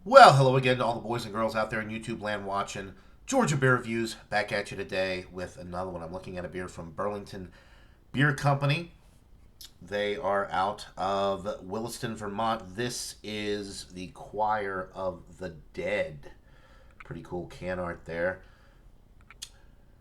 Well, hello again to all the boys and girls out there in YouTube land watching. Georgia Beer Reviews back at you today with another one. I'm looking at a beer from Burlington Beer Company. They are out of Williston, Vermont. This is the Choir of the Dead. Pretty cool can art there.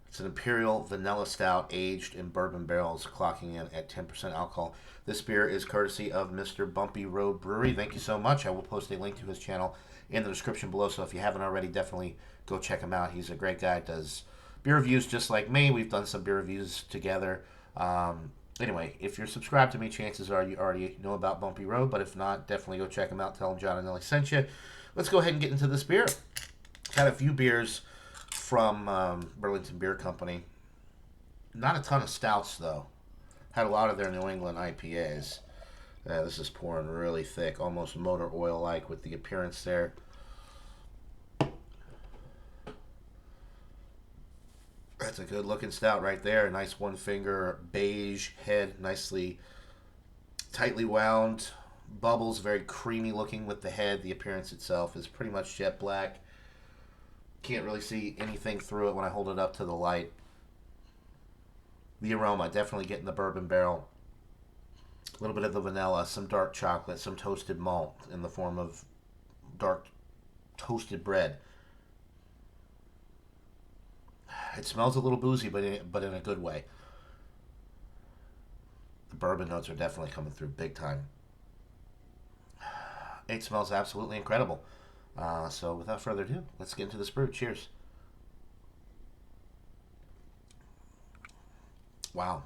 It's an Imperial Vanilla Stout aged in bourbon barrels, clocking in at 10% alcohol. This beer is courtesy of Mr. Bumpy Road Brewery. Thank you so much. I will post a link to his channel in the description below, so if you haven't already, definitely go check him out. He's a great guy, does beer reviews just like me. We've done some beer reviews together. Anyway, if you're subscribed to me, chances are you already know about Bumpy Road, but if not, definitely go check him out. Tell him John and Nelly sent you. Let's go ahead and get into this beer. Had a few beers from Burlington Beer Company. Not a ton of stouts, though. Had a lot of their New England IPAs. This is pouring really thick, almost motor oil like with the appearance there. That's a good looking stout right there. A nice one finger beige head, nicely tightly wound. Bubbles, very creamy looking with the head. The appearance itself is pretty much jet black. Can't really see anything through it when I hold it up to the light. The aroma, definitely getting the bourbon barrel. A little bit of the vanilla, some dark chocolate, some toasted malt in the form of dark toasted bread. It smells a little boozy, but in a good way. The bourbon notes are definitely coming through big time. It smells absolutely incredible. So without further ado, let's get into this brew. Cheers. Wow.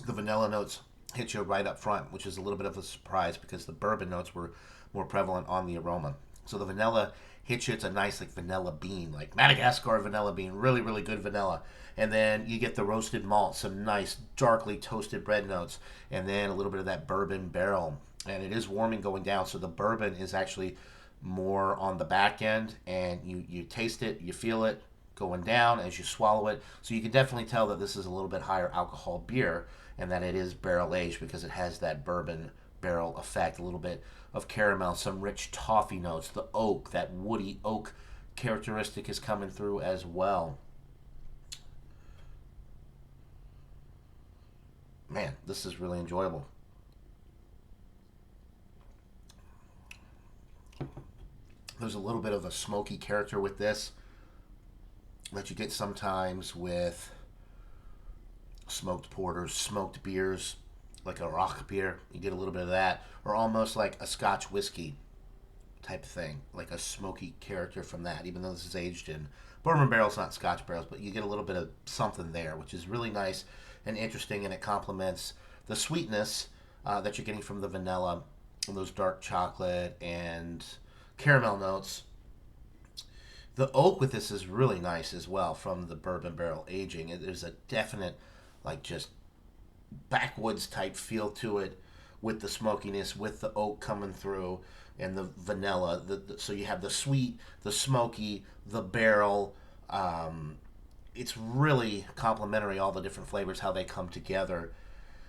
The vanilla notes hit you right up front, which is a little bit of a surprise because the bourbon notes were more prevalent on the aroma. So the vanilla hits you. It's a nice like vanilla bean, like Madagascar vanilla bean, really really good vanilla. And then you get the roasted malt, some nice darkly toasted bread notes, and then a little bit of that bourbon barrel. And it is warming going down, so the bourbon is actually more on the back end, and you taste it, you feel it going down as you swallow it. So you can definitely tell that this is a little bit higher alcohol beer and that it is barrel aged because it has that bourbon barrel effect, a little bit of caramel, some rich toffee notes, the oak, that woody oak characteristic is coming through as well. Man, this is really enjoyable. There's a little bit of a smoky character with this that you get sometimes with smoked porters, smoked beers, like a rock beer. You get a little bit of that, or almost like a Scotch whiskey type thing, like a smoky character from that. Even though this is aged in bourbon barrels, not Scotch barrels, but you get a little bit of something there, which is really nice and interesting, and it complements the sweetness that you're getting from the vanilla and those dark chocolate and caramel notes. The oak with this is really nice as well from the bourbon barrel aging. There's a definite, like, just backwoods type feel to it with the smokiness, with the oak coming through, and the vanilla. So you have the sweet, the smoky, the barrel. It's really complementary, all the different flavors, how they come together.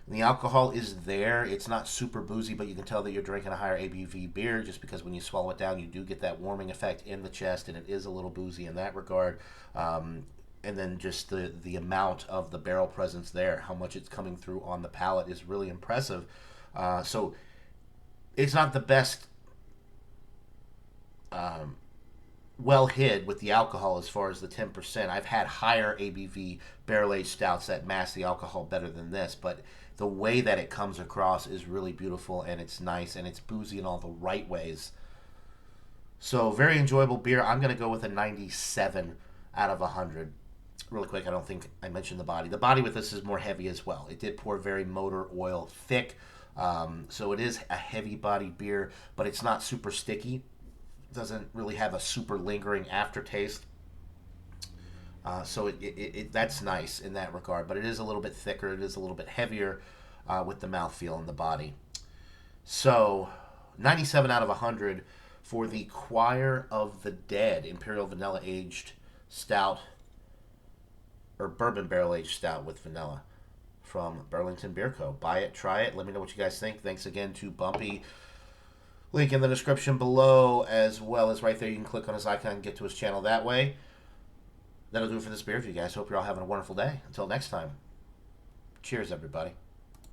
And the alcohol is there. It's not super boozy, but you can tell that you're drinking a higher ABV beer just because when you swallow it down, you do get that warming effect in the chest, and it is a little boozy in that regard. And then just the amount of the barrel presence there, how much it's coming through on the palate is really impressive. So it's not the best well hid with the alcohol as far as the 10%. I've had higher ABV barrel aged stouts that mask the alcohol better than this, but the way that it comes across is really beautiful, and it's nice, and it's boozy in all the right ways. So very enjoyable beer. I'm going to go with a 97 out of 100. Really quick, I don't think I mentioned the body. The body with this is more heavy as well. It did pour very motor oil thick, so it is a heavy body beer, but it's not super sticky. Doesn't really have a super lingering aftertaste. So that's nice in that regard, but it is a little bit thicker. It is a little bit heavier with the mouthfeel and the body. So 97 out of 100 for the Choir of the Dead Imperial Vanilla Aged Stout, or Bourbon Barrel Aged Stout with vanilla from Burlington Beer Co. Buy it, try it. Let me know what you guys think. Thanks again to Bumpy Link in the description below, as well as right there. You can click on his icon and get to his channel that way. That'll do it for this beer review, guys. Hope you're all having a wonderful day. Until next time, cheers, everybody.